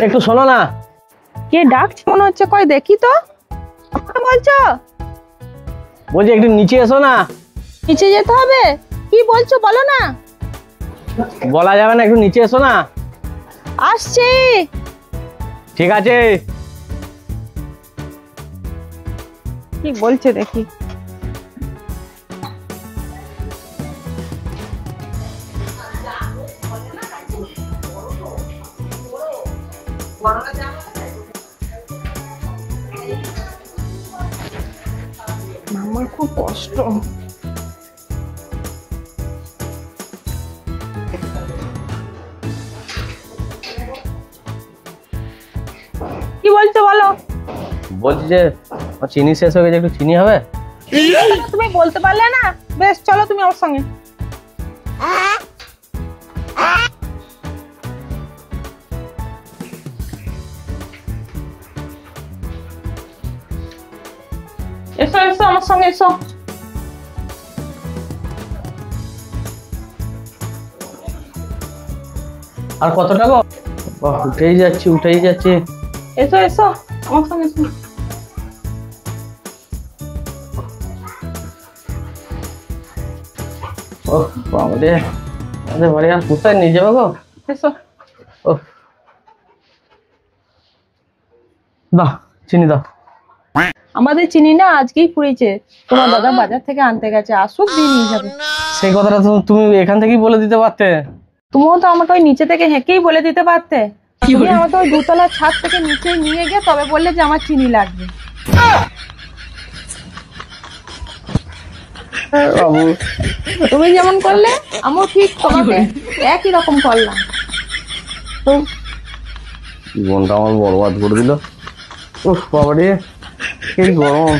একটু শোনো না। কে ডাকছে মনে হচ্ছে, কই দেখি তো। বলছো? বলছি একটু নিচে এসো না। নিচে যেতে হবে? কি বলছো বলো না। বলা যাবে না, একটু নিচে এসো না। আসছি। ঠিক আছে। কি বলছে দেখি। আমার খুব কষ্ট। কি বলছো বলো। বলছি যে চিনি শেষ হয়ে গেছে, একটু চিনি হবে? তুমি বলতে পারলে না? বেশ চলো তুমি ওর সঙ্গে। এসো এসো আমার সঙ্গে এসো। আর কত টাকা? উঠেই যাচ্ছি উঠেই যাচ্ছি। এসো এসো আমার সঙ্গে এসো। ওহ বাবা রে, আমাদের বাড়ি আর কোথায় নিয়ে যাবো গো? এসো। ওহ, দাও চিনি দাও। আমাদের চিনি না আজকেই ফুরিয়েছে, তোমার দাদা বাজার থেকে আনতে গেছে, আসুক দিয়ে নিয়ে যাবে। সেই কথাটা তো তুমি এখান থেকেই বলে দিতে পারতে। তুমিও তো আমাকে ওই নিচে থেকে হেঁকেই বলে দিতে পারতে। তুমি আমাকে ওই দুতলা ছাদ থেকে নিচে নিয়ে গিয়ে তবে বললে যে আমার চিনি লাগবে। বাবু তুমি যেমন করলে আমিও ঠিক তোমাকে একই রকম করলাম। জীবনটা আমার বরবাদ করে দিল। উফ বাবা রে, কি গরম।